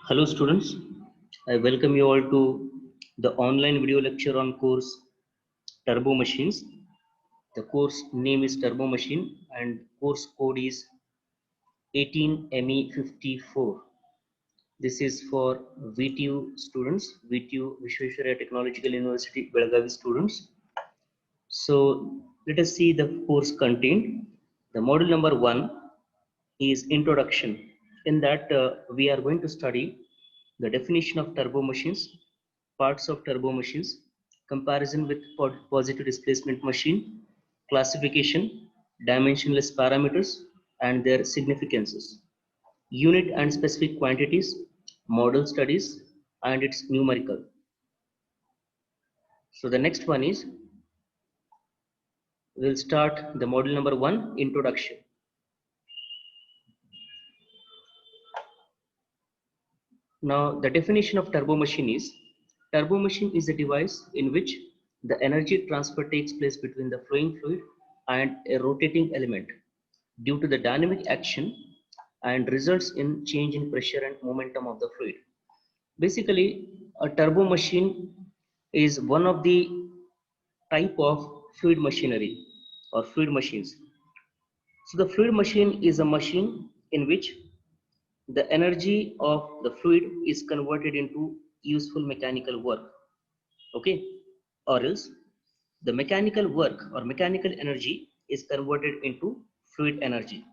Hello students, I welcome you all to the online video lecture on course Turbo Machines. The course name is Turbo Machine and course code is 18ME54. This is for VTU students, VTU Vishweshwaraya Technological University Belagavi students. So let us see the course content. The module number 1 is introduction. In that we are going to study the definition of turbo machines, parts of turbo machines, comparison with positive displacement machine, classification, dimensionless parameters and their significances, unit and specific quantities, model studies and its numerical. So the next one is, we'll start the module number 1, introduction. Now, the definition of turbo machine is a device in which the energy transfer takes place between the flowing fluid and a rotating element due to the dynamic action and results in change in pressure and momentum of the fluid. Basically, a turbo machine is one of the type of fluid machinery or fluid machines. So the fluid machine is a machine in which the energy of the fluid is converted into useful mechanical work, okay, or else the mechanical work or mechanical energy is converted into fluid energy,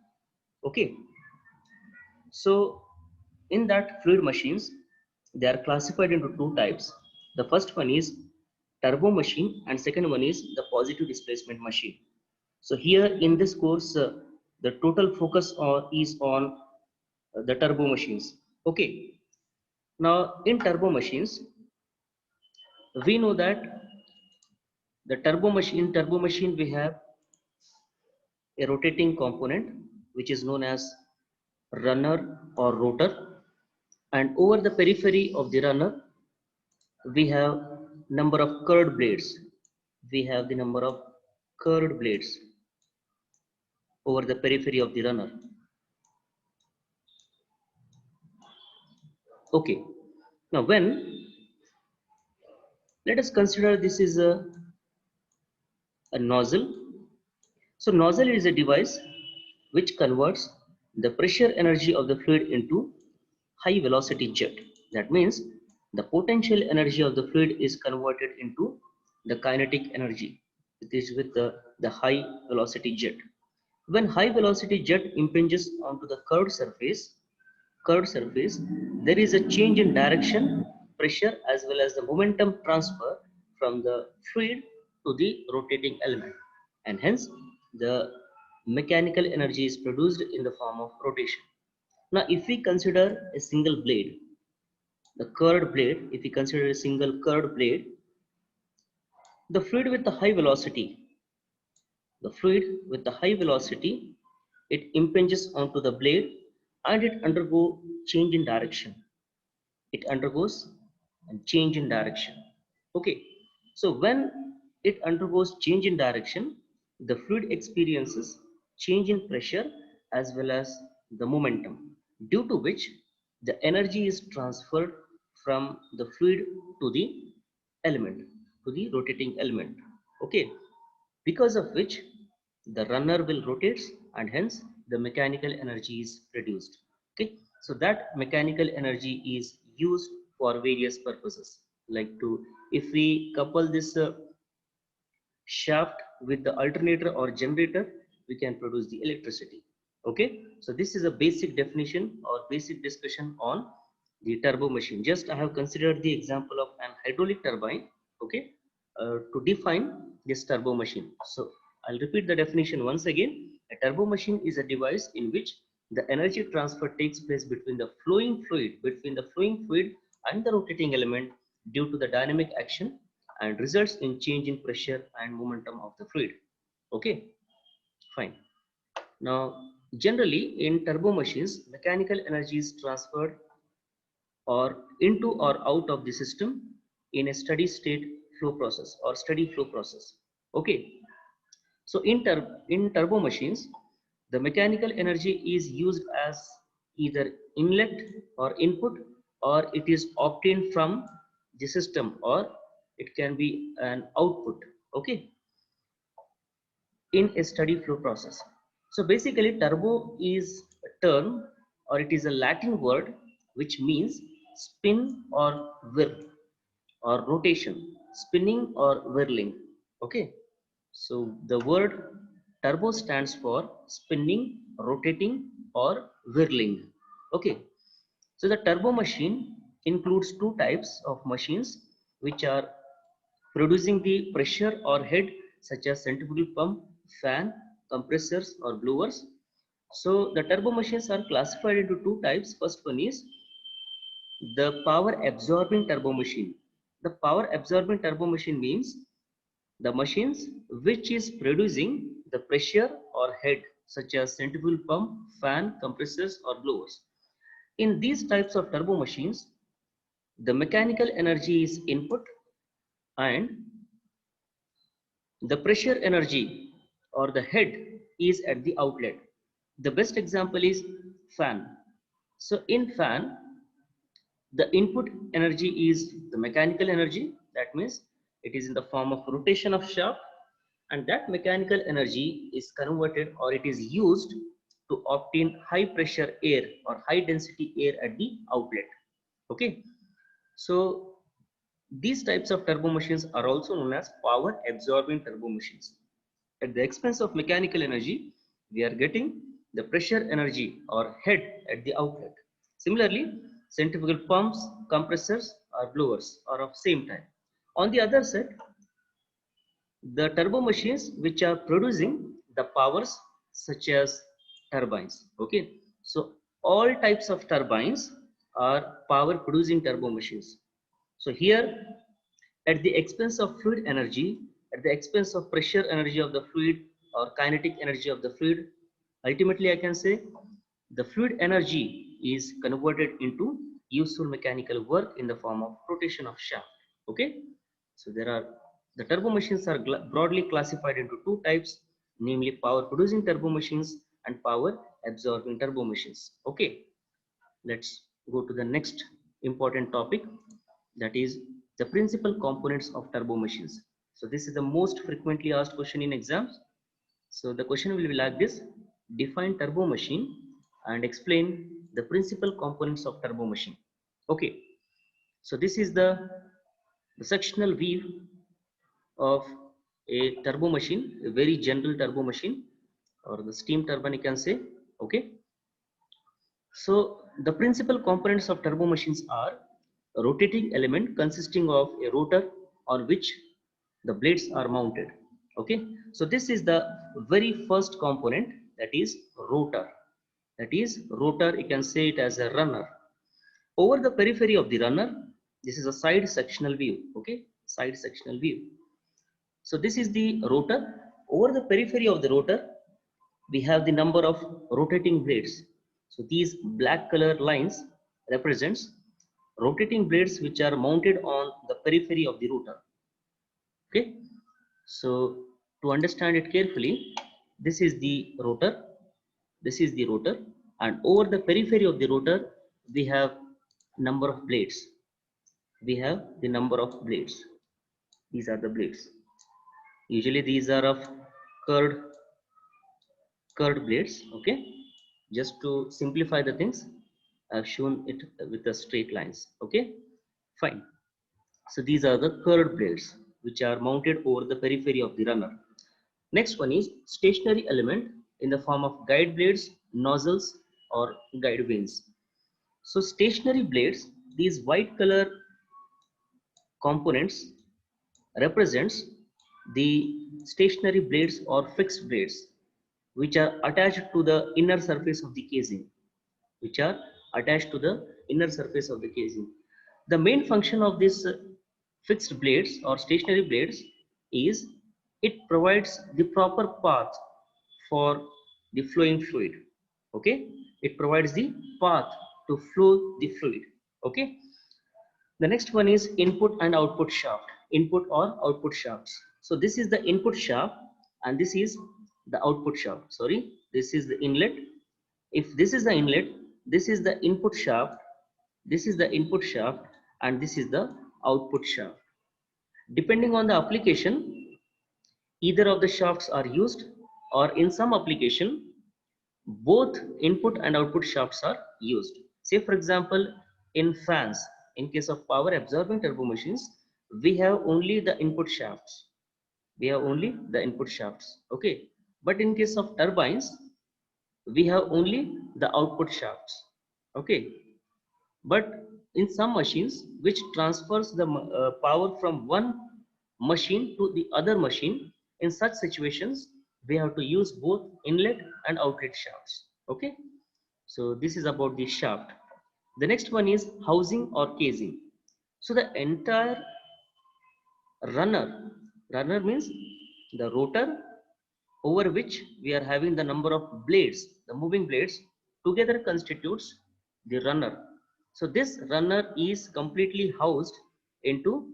okay. So in that fluid machines, they are classified into two types. The first one is turbo machine and second one is the positive displacement machine. So here in this course the total focus is on the turbo machines, okay. Now, in turbo machines, we know that the turbo machine, we have a rotating component which is known as runner or rotor, and over the periphery of the runner, we have number of curved blades. We have the number of curved blades over the periphery of the runner. Okay. Now, let us consider this is a nozzle. So nozzle is a device which converts the pressure energy of the fluid into high velocity jet. That means the potential energy of the fluid is converted into the kinetic energy. It is with the high velocity jet. When high velocity jet impinges onto the curved surface, there is a change in direction, pressure as well as the momentum transfer from the fluid to the rotating element, and hence the mechanical energy is produced in the form of rotation. Now, if we consider a single blade, the curved blade, if we consider a single curved blade, the fluid with the high velocity, it impinges onto the blade and it undergoes change in direction. It undergoes a change in direction. Okay. So when it undergoes change in direction, the fluid experiences change in pressure as well as the momentum, due to which the energy is transferred from the fluid to the element, to the rotating element. Okay. Because of which the runner will rotate and hence the mechanical energy is produced, okay. So that mechanical energy is used for various purposes, like to, if we couple this shaft with the alternator or generator, we can produce the electricity, okay. So this is a basic definition or basic discussion on the turbo machine. Just I have considered the example of an hydraulic turbine, okay, to define this turbo machine. So I'll repeat the definition once again. A turbo machine is a device in which the energy transfer takes place between the flowing fluid and the rotating element due to the dynamic action and results in change in pressure and momentum of the fluid. Okay, fine. Now, generally in turbo machines, mechanical energy is transferred or into or out of the system in a steady state flow process or steady flow process. Okay. So in turbo machines, the mechanical energy is used as either inlet or input or it is obtained from the system, or it can be an output, okay, in a steady flow process. So basically turbo is a term, or it is a Latin word which means spin or whir or rotation, spinning or whirling, okay. So the word turbo stands for spinning, rotating or whirling, okay. So the turbo machine includes two types of machines which are producing the pressure or head, such as centrifugal pump, fan, compressors or blowers. So the turbo machines are classified into two types. First one is the power absorbing turbo machine. The power absorbing turbo machine means the machines which is producing the pressure or head, such as centrifugal pump, fan, compressors or blowers. In these types of turbo machines, the mechanical energy is input and the pressure energy or the head is at the outlet. The best example is fan. So in fan, the input energy is the mechanical energy. That means it is in the form of rotation of shaft, and that mechanical energy is converted, or it is used to obtain high pressure air or high density air at the outlet, okay. So these types of turbo machines are also known as power absorbing turbo machines. At the expense of mechanical energy, we are getting the pressure energy or head at the outlet. Similarly, centrifugal pumps, compressors or blowers are of same type. On the other side, the turbo machines which are producing the powers, such as turbines, okay. So all types of turbines are power producing turbo machines. So here, at the expense of fluid energy, at the expense of pressure energy of the fluid or kinetic energy of the fluid, ultimately I can say the fluid energy is converted into useful mechanical work in the form of rotation of shaft, okay. So there are, the turbo machines are broadly classified into two types, namely power producing turbo machines and power absorbing turbo machines, okay. Let's go to the next important topic, that is the principal components of turbo machines. So this is the most frequently asked question in exams. So the question will be like this: define turbo machine and explain the principal components of turbo machine. Okay, so this is the sectional view of a turbo machine, a very general turbo machine, or the steam turbine you can say, okay. So the principal components of turbo machines are a rotating element consisting of a rotor on which the blades are mounted. Okay, so this is the very first component, that is rotor. That is rotor, you can say it as a runner. Over the periphery of the runner, this is a side sectional view. Okay, side sectional view. So this is the rotor. Over the periphery of the rotor, we have the number of rotating blades. So these black color lines represents rotating blades which are mounted on the periphery of the rotor. Okay. So to understand it carefully, this is the rotor, this is the rotor, and over the periphery of the rotor, we have number of blades. We have the number of blades. These are the blades. Usually these are of curved curved blades, okay. Just to simplify the things, I've shown it with the straight lines, okay, fine. So these are the curved blades which are mounted over the periphery of the runner. Next one is stationary element in the form of guide blades, nozzles or guide vanes. So stationary blades, these white color components represents the stationary blades or fixed blades which are attached to the inner surface of the casing, which are attached to the inner surface of the casing. The main function of this fixed blades or stationary blades is it provides the proper path for the flowing fluid, okay. It provides the path to flow the fluid, okay. The next one is input and output shaft, input or output shafts. So this is the input shaft and this is the output shaft. Sorry, this is the inlet. If this is the inlet, this is the input shaft, This is the input shaft and this is the output shaft. Depending on the application, either of the shafts are used, or in some application, both input and output shafts are used. Say for example, in fans, in case of power absorbing turbo machines, we have only the input shafts. We have only the input shafts. Okay. But in case of turbines, we have only the output shafts. Okay. But in some machines which transfers the power from one machine to the other machine, in such situations we have to use both inlet and outlet shafts. Okay, so this is about the shaft. The next one is housing or casing. So the entire runner means the rotor over which we are having the number of blades, the moving blades together constitutes the runner. So this runner is completely housed into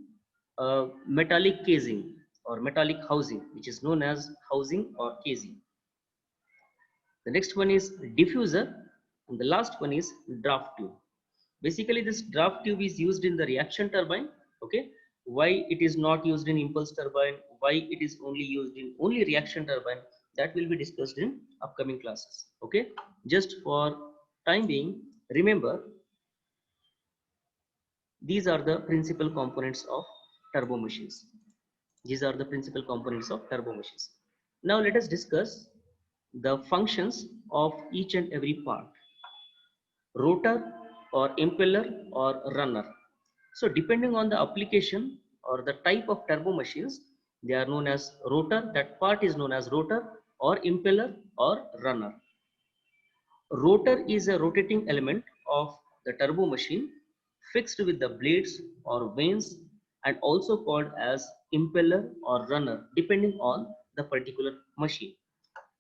a metallic casing or metallic housing, which is known as housing or casing. The next one is diffuser, and the last one is draft tube. Basically this draft tube is used in the reaction turbine. Okay, why it is not used in impulse turbine, why it is only used in only reaction turbine, that will be discussed in upcoming classes. Okay, just for time being, remember these are the principal components of turbo machines. These are the principal components of turbo machines. Now let us discuss the functions of each and every part: rotor or impeller or runner. So depending on the application or the type of turbo machines, they are known as rotor, that part is known as rotor, or impeller or runner. Rotor is a rotating element of the turbo machine fixed with the blades or vanes, and also called as impeller or runner depending on the particular machine.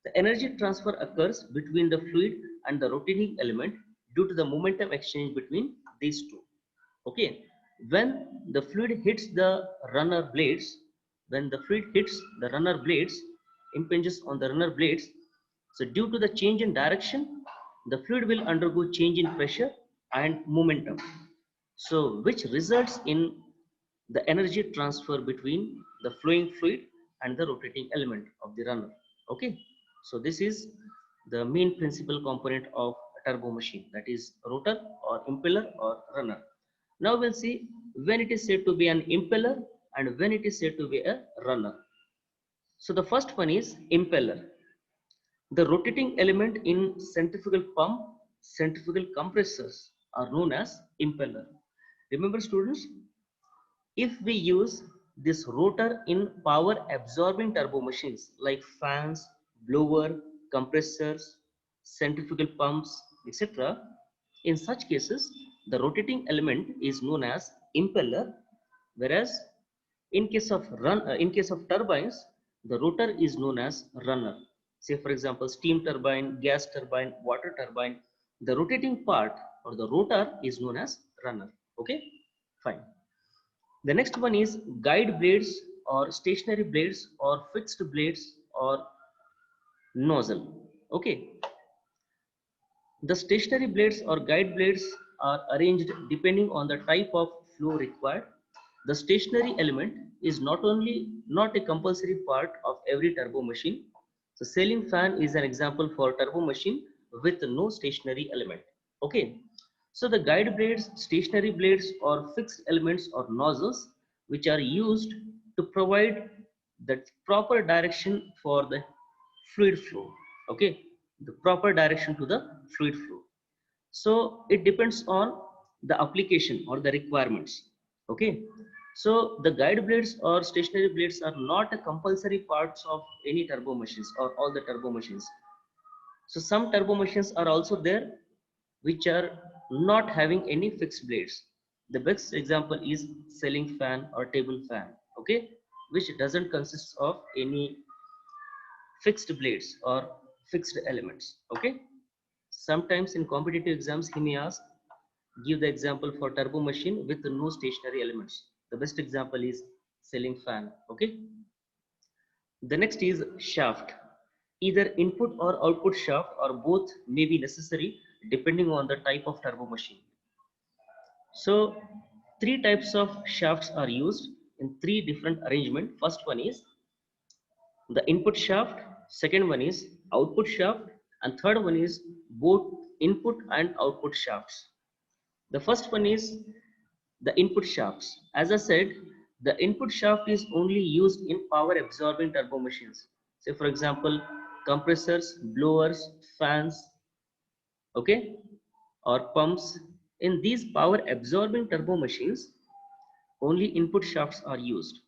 The energy transfer occurs between the fluid and the rotating element due to the momentum exchange between these two. Okay, when the fluid hits the runner blades, when the fluid hits the runner blades, impinges on the runner blades, so due to the change in direction, the fluid will undergo change in pressure and momentum, so which results in the energy transfer between the flowing fluid and the rotating element of the runner. Okay, so this is the main principal component of a turbo machine, that is rotor or impeller or runner. Now we'll see when it is said to be an impeller and when it is said to be a runner. So the first one is impeller. The rotating element in centrifugal pump, centrifugal compressors are known as impeller. Remember students, if we use this rotor in power absorbing turbo machines like fans, blower, compressors, centrifugal pumps, etc., in such cases, the rotating element is known as impeller, whereas in case of turbines, the rotor is known as runner. Say for example, steam turbine, gas turbine, water turbine, the rotating part or the rotor is known as runner. Okay, fine. The next one is guide blades or stationary blades or fixed blades or nozzle. Okay, the stationary blades or guide blades are arranged depending on the type of flow required. The stationary element is not a compulsory part of every turbo machine. So ceiling fan is an example for turbo machine with no stationary element. Okay. So the guide blades, stationary blades or fixed elements or nozzles which are used to provide the proper direction for the fluid flow. Okay, the proper direction to the fluid flow. So it depends on the application or the requirements. Okay, so the guide blades or stationary blades are not a compulsory parts of any turbo machines or all the turbo machines. So some turbo machines are also there which are not having any fixed blades. The best example is ceiling fan or table fan. Okay, which doesn't consist of any fixed blades or fixed elements. Okay, sometimes in competitive exams he may ask, give the example for turbo machine with no stationary elements. The best example is ceiling fan. Okay, the next is shaft. Either input or output shaft or both may be necessary depending on the type of turbo machine. So three types of shafts are used in three different arrangement. First one is the input shaft, second one is output shaft, and third one is both input and output shafts. The first one is the input shafts. As I said, the input shaft is only used in power absorbing turbo machines. Say for example, compressors, blowers, fans, okay, or pumps. In these power absorbing turbo machines, only input shafts are used.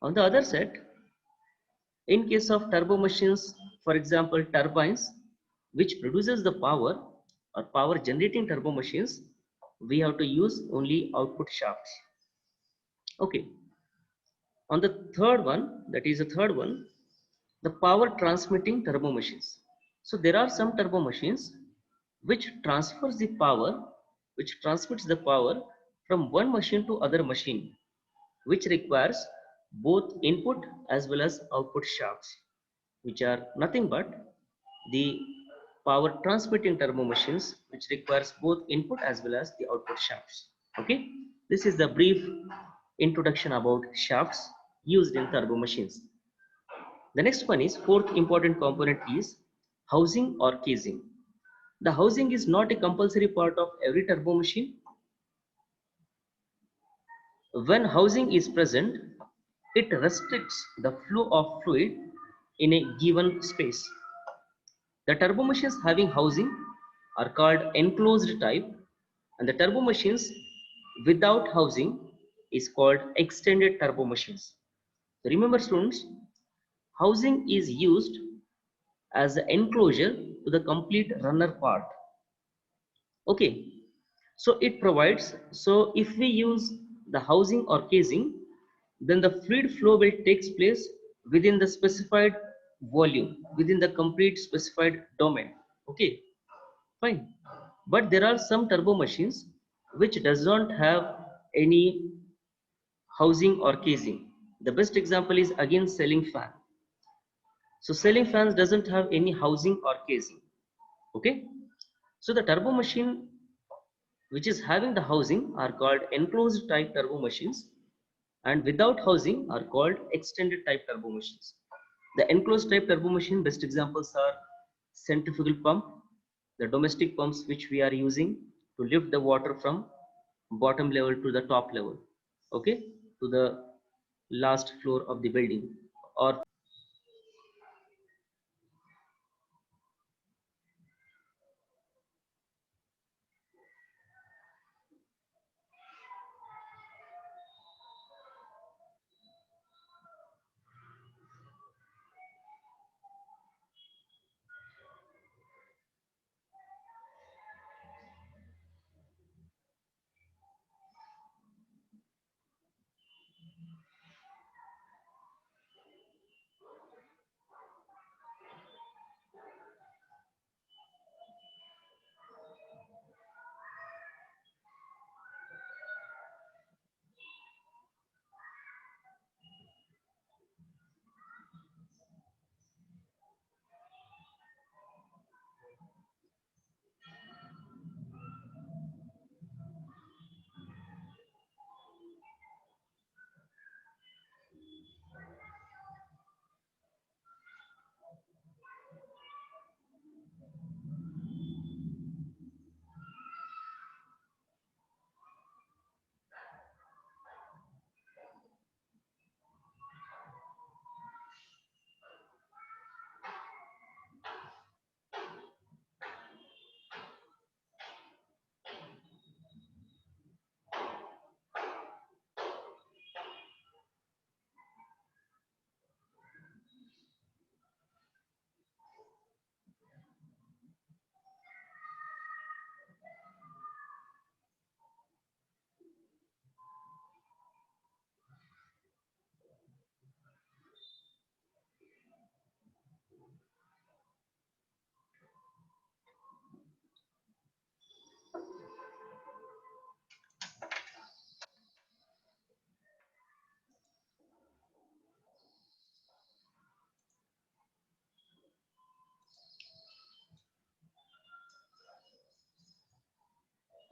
On the other side, in case of turbo machines, for example, turbines, which produces the power or power generating turbo machines, we have to use only output shafts. Okay. On the third one, that is the third one, the power transmitting turbo machines. So there are some turbo machines which transfers the power, which transmits the power from one machine to other machine, which requires both input as well as output shafts, which are nothing but the power transmitting turbo machines, which requires both input as well as the output shafts. Okay, this is the brief introduction about shafts used in turbo machines. The next one is fourth important component is housing or casing. The housing is not a compulsory part of every turbo machine. When housing is present, it restricts the flow of fluid in a given space. The turbo machines having housing are called enclosed type, and the turbo machines without housing is called extended turbo machines. So remember students, housing is used as the enclosure to the complete runner part. Okay, so it provides, so if we use the housing or casing, then the fluid flow will takes place within the specified volume, within the complete specified domain. Okay, fine. But there are some turbo machines which does not have any housing or casing. The best example is again ceiling fan. So ceiling fans doesn't have any housing or casing. Okay, so the turbo machine which is having the housing are called enclosed type turbo machines, and without housing are called extended type turbo machines. The enclosed type turbo machine best examples are centrifugal pump, the domestic pumps which we are using to lift the water from bottom level to the top level, okay, to the last floor of the building. Or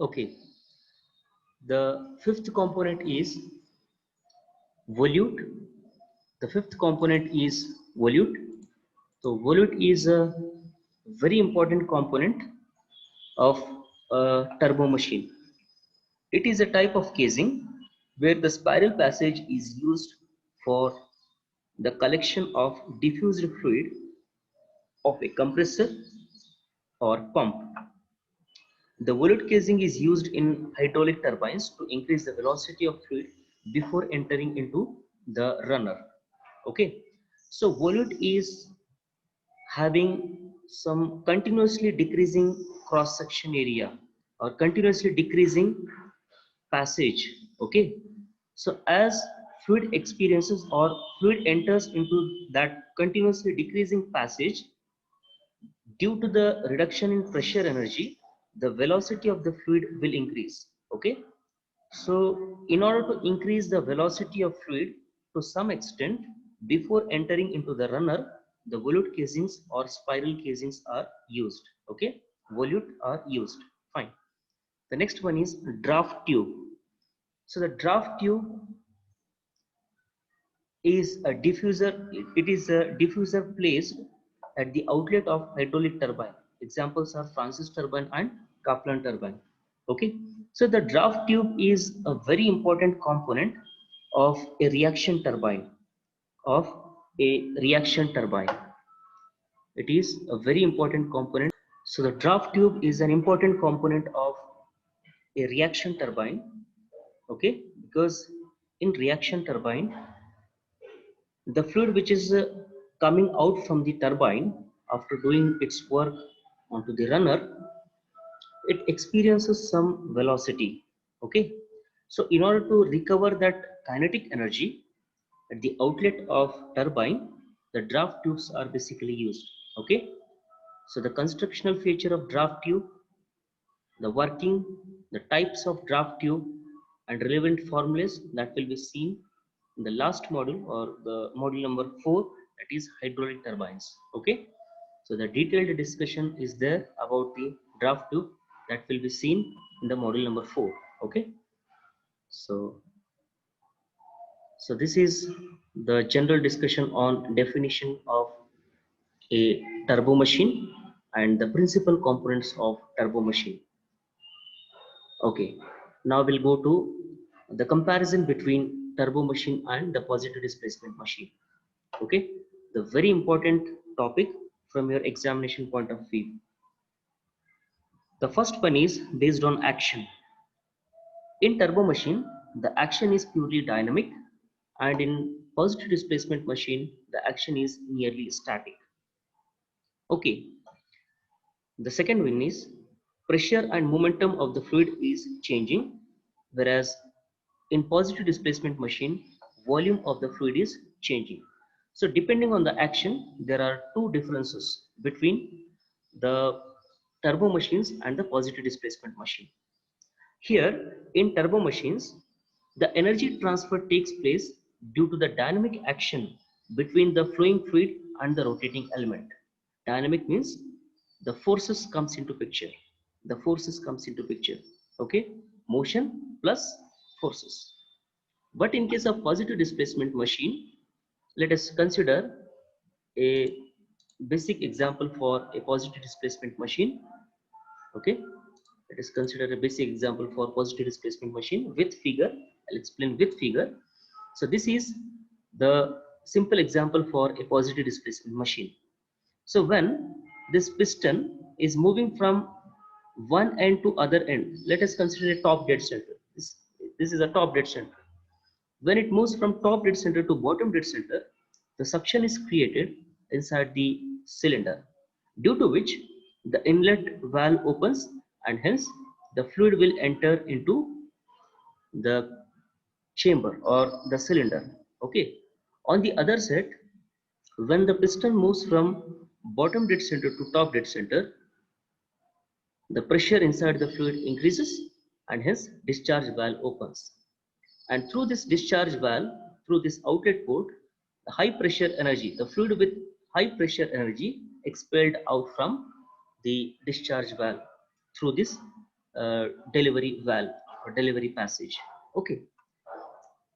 okay, The fifth component is volute. The fifth component is volute. So volute is a very important component of a turbo machine. It is a type of casing where the spiral passage is used for the collection of diffused fluid of a compressor or pump. The volute casing is used in hydraulic turbines to increase the velocity of fluid before entering into the runner. Okay, so volute is having some continuously decreasing cross section area or continuously decreasing passage. Okay, so as fluid experiences or fluid enters into that continuously decreasing passage, due to the reduction in pressure energy, the velocity of the fluid will increase. Okay, so in order to increase the velocity of fluid to some extent before entering into the runner, the volute casings or spiral casings are used. Okay, volute are used. Fine. The next one is draft tube. So the draft tube is a diffuser. It is a diffuser placed at the outlet of hydraulic turbine. Examples are Francis turbine and Kaplan turbine. Okay, so the draft tube is a very important component of a reaction turbine. Of a reaction turbine, it is a very important component. So the draft tube is an important component of a reaction turbine. Okay, because in reaction turbine, the fluid which is coming out from the turbine after doing its work onto the runner, it experiences some velocity. Okay, so in order to recover that kinetic energy at the outlet of turbine, the draft tubes are basically used. Okay, so the constructional feature of draft tube, the working, the types of draft tube, and relevant formulas that will be seen in the last module or the module number 4, that is hydraulic turbines. Okay, so the detailed discussion is there about the draft tube that will be seen in the module number 4. Okay, so this is the general discussion on definition of a turbo machine and the principal components of turbo machine. Okay, now we'll go to the comparison between turbo machine and the positive displacement machine. Okay, the very important topic from your examination point of view. The first one is based on action. In turbo machine, the action is purely dynamic, and in positive displacement machine, the action is nearly static. Okay, the second one is pressure and momentum of the fluid is changing, whereas in positive displacement machine, volume of the fluid is changing. So depending on the action, there are two differences between the turbo machines and the positive displacement machine. Here in turbo machines, the energy transfer takes place due to the dynamic action between the flowing fluid and the rotating element. Dynamic means the forces comes into picture. The forces comes into picture. Okay, motion plus forces. But in case of positive displacement machine, let us consider a basic example for a positive displacement machine. Okay, let us consider a basic example for positive displacement machine with figure. I'll explain with figure. So this is the simple example for a positive displacement machine. So when this piston is moving from one end to other end, let us consider a top dead center. This is a top dead center. When it moves from top dead center to bottom dead center, the suction is created inside the cylinder, due to which the inlet valve opens and hence the fluid will enter into the chamber or the cylinder. Okay. On the other side, when the piston moves from bottom dead center to top dead center, the pressure inside the fluid increases and hence discharge valve opens. And through this discharge valve, through this outlet port, the high pressure energy, the fluid with high pressure energy expelled out from the discharge valve through this delivery valve. delivery passage. Okay.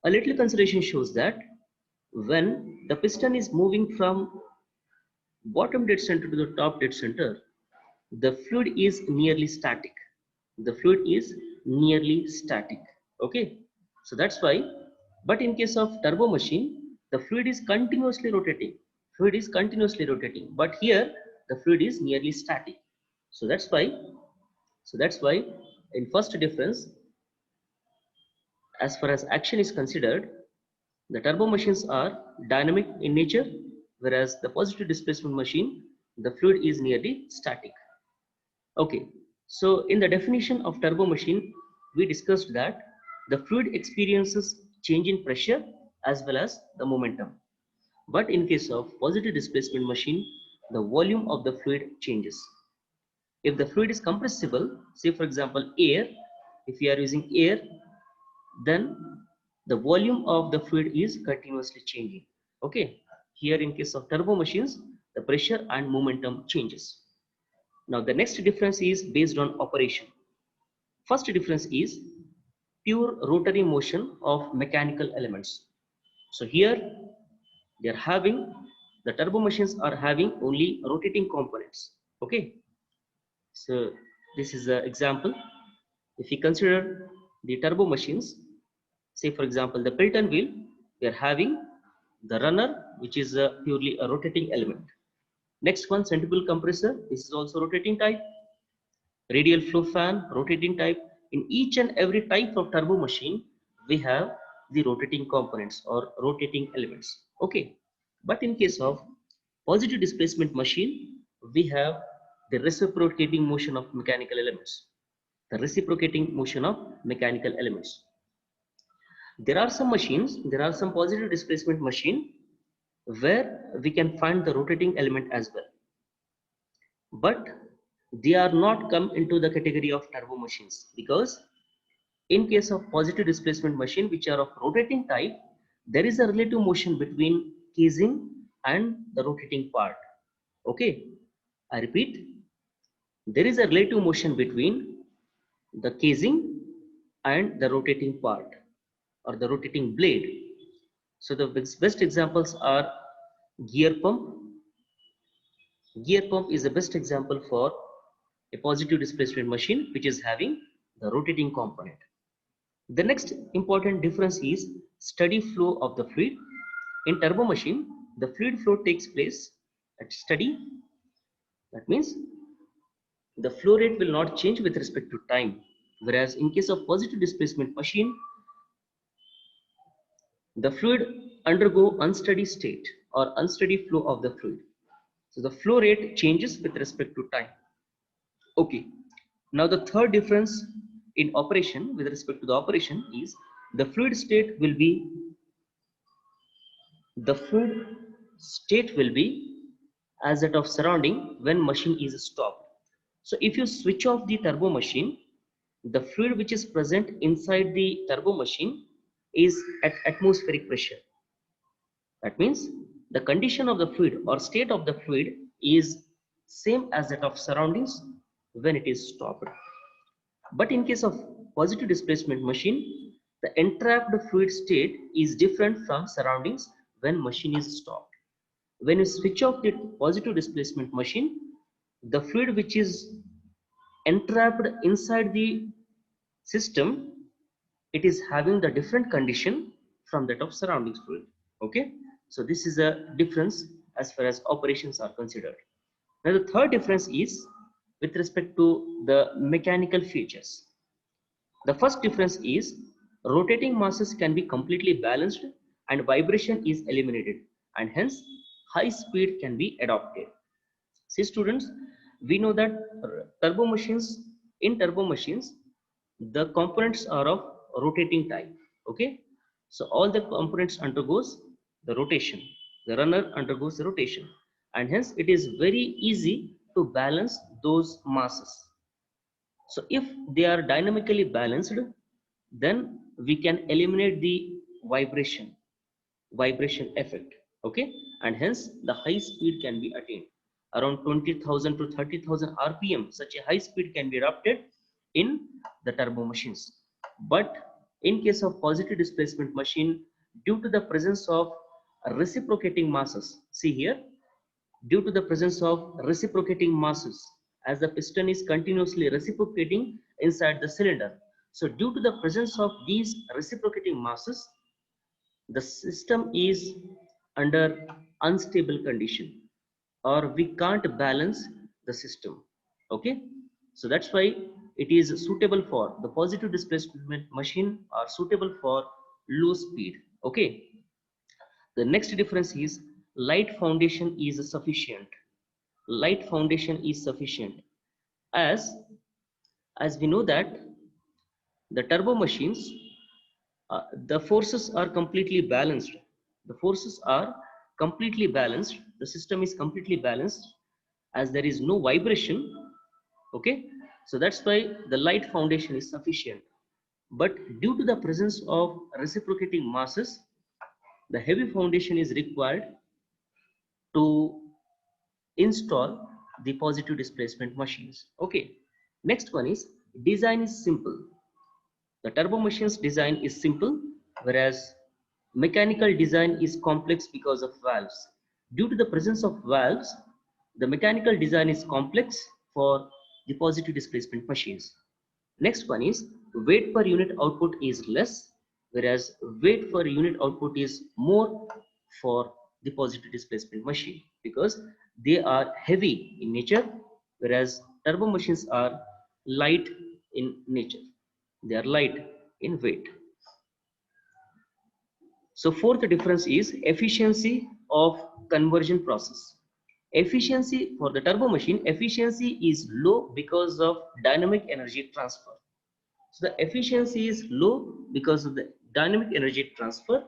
A little consideration shows that when the piston is moving from bottom dead center to the top dead center, the fluid is nearly static. The fluid is nearly static. Okay. So that's why, but in case of turbo machine, the fluid is continuously rotating. Fluid is continuously rotating. But here, the fluid is nearly static. So that's why, in first difference, as far as action is considered, the turbo machines are dynamic in nature, whereas the positive displacement machine, the fluid is nearly static. Okay, so in the definition of turbo machine, we discussed that the fluid experiences change in pressure as well as the momentum. But in case of positive displacement machine, the volume of the fluid changes. If the fluid is compressible, say for example air, if we are using air, then the volume of the fluid is continuously changing. Okay, here in case of turbo machines, the pressure and momentum changes. Now the next difference is based on operation. First difference is pure rotary motion of mechanical elements. So here they are having, the turbo machines are having only rotating components. Okay, so this is an example. If we consider the turbo machines, say for example the Pelton wheel, we are having the runner, which is purely a rotating element. Next one, centrifugal compressor, this is also rotating type. Radial flow fan, rotating type. In each and every type of turbo machine, we have the rotating components or rotating elements. Okay, but in case of positive displacement machine, we have the reciprocating motion of mechanical elements. The reciprocating motion of mechanical elements. There are some machines, there are some positive displacement machine where we can find the rotating element as well. But they are not come into the category of turbo machines, because in case of positive displacement machine which are of rotating type, there is a relative motion between casing and the rotating part. Okay, I repeat, there is a relative motion between the casing and the rotating part or the rotating blade. So the best examples are gear pump. Gear pump is the best example for a positive displacement machine which is having the rotating component. The next important difference is steady flow of the fluid. In turbo machine, the fluid flow takes place at steady. That means the flow rate will not change with respect to time. Whereas in case of positive displacement machine, the fluid undergo unsteady state or unsteady flow of the fluid. So the flow rate changes with respect to time. Okay. Now the third difference in operation with respect to the operation is the fluid state will be as that of surrounding when machine is stopped. So if you switch off the turbo machine, the fluid which is present inside the turbo machine is at atmospheric pressure. That means the condition of the fluid or state of the fluid is same as that of surroundings when it is stopped. But in case of positive displacement machine, the entrapped fluid state is different from surroundings when machine is stopped. When you switch off the positive displacement machine, the fluid which is entrapped inside the system, it is having the different condition from that of surroundings fluid. Okay, so this is a difference as far as operations are considered. Now the third difference is with respect to the mechanical features. The first difference is rotating masses can be completely balanced and vibration is eliminated, and hence high speed can be adopted. See students, we know that in turbo machines, the components are of rotating type. Okay, so all the components undergoes the rotation. The runner undergoes the rotation, and hence it is very easy to balance those masses. So if they are dynamically balanced, then we can eliminate the vibration effect. Okay, and hence the high speed can be attained. Around 20,000 to 30,000 RPM, such a high speed can be adopted in the turbo machines. But in case of positive displacement machine, due to the presence of reciprocating masses, see here, due to the presence of reciprocating masses, as the piston is continuously reciprocating inside the cylinder. So due to the presence of these reciprocating masses, the system is under unstable condition, or we can't balance the system. Okay, so that's why it is suitable for the positive displacement machine, are suitable for low speed. Okay, the next difference is light foundation is sufficient. Light foundation is sufficient, as we know that the turbo machines, the forces are completely balanced. The forces are completely balanced. The system is completely balanced, as there is no vibration. Okay, so that's why the light foundation is sufficient. But due to the presence of reciprocating masses, the heavy foundation is required to install the positive displacement machines. Okay, next one is design is simple. The turbo machine's design is simple, whereas mechanical design is complex because of valves. Due to the presence of valves, the mechanical design is complex for the positive displacement machines. Next one is weight per unit output is less, whereas weight per unit output is more for the positive displacement machine, because they are heavy in nature, whereas turbo machines are light in nature. They are light in weight. So fourth difference is efficiency of conversion process. Efficiency for the turbo machine, efficiency is low because of dynamic energy transfer. So the efficiency is low because of the dynamic energy transfer,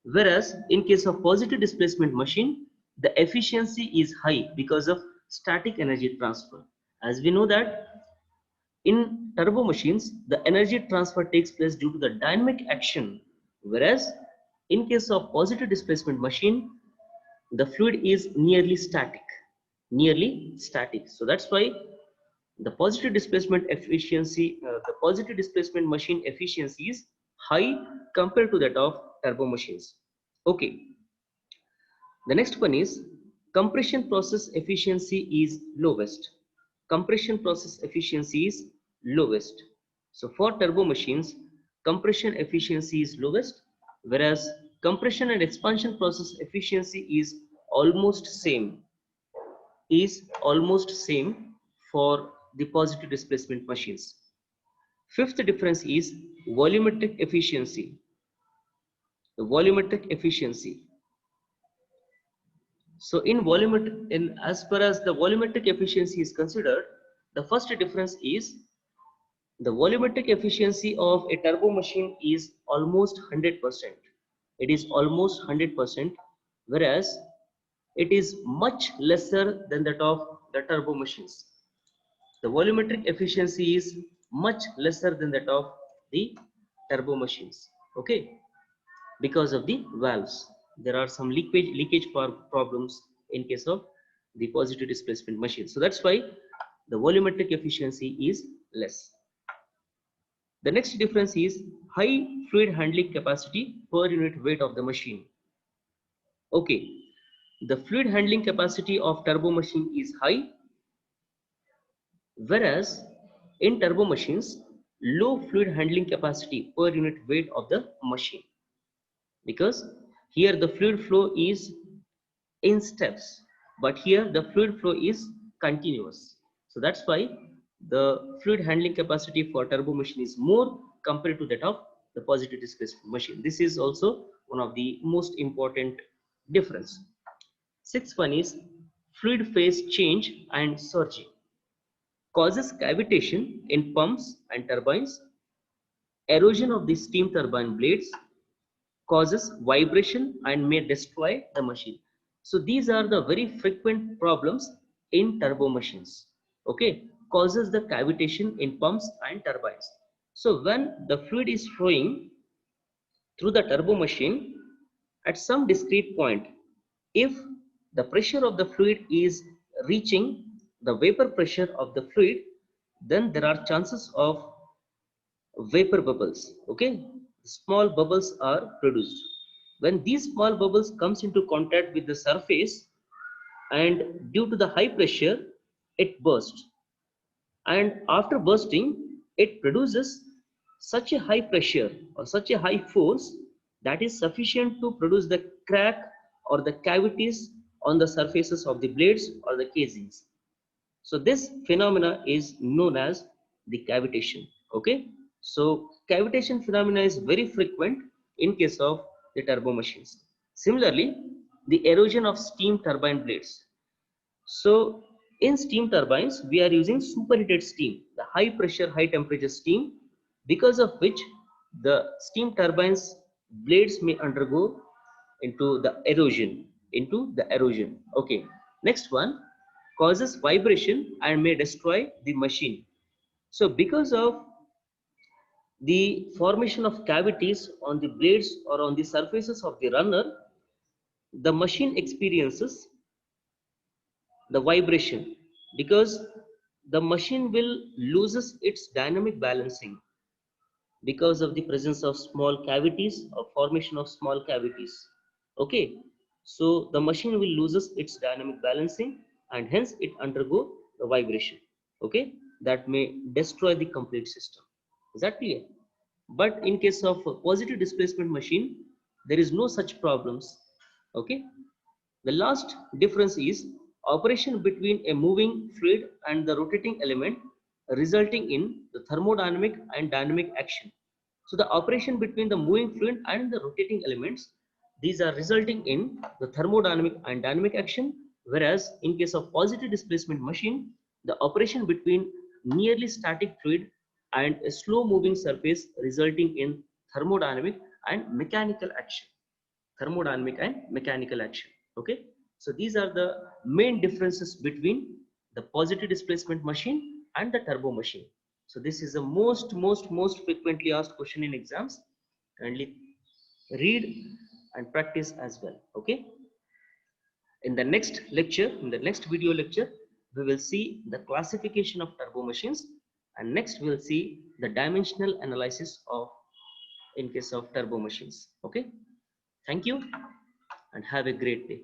whereas in case of positive displacement machine, the efficiency is high because of static energy transfer. As we know that in turbo machines, the energy transfer takes place due to the dynamic action, whereas in case of positive displacement machine, the fluid is nearly static. Nearly static. So that's why the positive displacement efficiency, the positive displacement machine efficiency is high compared to that of turbo machines. Okay, the next one is compression process efficiency is lowest. Compression process efficiency is lowest. So for turbo machines, compression efficiency is lowest, whereas compression and expansion process efficiency is almost same for the positive displacement machines. Fifth difference is volumetric efficiency. The volumetric efficiency. So in as far as the volumetric efficiency is considered, the first difference is the volumetric efficiency of a turbo machine is almost 100%. It is almost 100%, whereas it is much lesser than that of the turbo machines. The volumetric efficiency is much lesser than that of the turbo machines. Okay, because of the valves, there are some leakage problems in case of the positive displacement machine. So that's why the volumetric efficiency is less. The next difference is high fluid handling capacity per unit weight of the machine. Okay, the fluid handling capacity of turbo machine is high, whereas in turbo machines, low fluid handling capacity per unit weight of the machine, because here the fluid flow is in steps, but here the fluid flow is continuous. So that's why the fluid handling capacity for turbo machine is more compared to that of the positive displacement machine. This is also one of the most important difference. Sixth one is fluid phase change and surging. Causes cavitation in pumps and turbines, erosion of the steam turbine blades, causes vibration and may destroy the machine. So these are the very frequent problems in turbo machines. Okay, causes the cavitation in pumps and turbines. So when the fluid is flowing through the turbo machine, at some discrete point, if the pressure of the fluid is reaching the vapor pressure of the fluid, then there are chances of vapor bubbles. Okay, small bubbles are produced. When these small bubbles comes into contact with the surface, and due to the high pressure, it bursts. And after bursting, it produces such a high pressure or such a high force that is sufficient to produce the crack or the cavities on the surfaces of the blades or the casings. So this phenomena is known as the cavitation. Okay, so cavitation phenomena is very frequent in case of the turbo machines. Similarly, the erosion of steam turbine blades. So in steam turbines, we are using superheated steam, the high pressure, high temperature steam, because of which the steam turbines blades may undergo into the erosion. Okay. Next one, causes vibration and may destroy the machine. So because of the formation of cavities on the blades or on the surfaces of the runner, the machine experiences the vibration, because the machine will loses its dynamic balancing because of the presence of small cavities or formation of small cavities. Okay, so the machine will loses its dynamic balancing and hence it undergo the vibration. Okay, that may destroy the complete system. Is that clear? But in case of a positive displacement machine, there is no such problems. Okay, the last difference is operation between a moving fluid and the rotating element, resulting in the thermodynamic and dynamic action. So the operation between the moving fluid and the rotating elements, these are resulting in the thermodynamic and dynamic action, whereas in case of positive displacement machine, the operation between nearly static fluid and a slow moving surface, resulting in thermodynamic and mechanical action. Thermodynamic and mechanical action. Okay, so these are the main differences between the positive displacement machine and the turbo machine. So this is the most frequently asked question in exams. Kindly read and practice as well. Okay, in the next lecture, in the next video lecture, we will see the classification of turbo machines, and next we will see the dimensional analysis of in case of turbo machines. Okay, thank you and have a great day.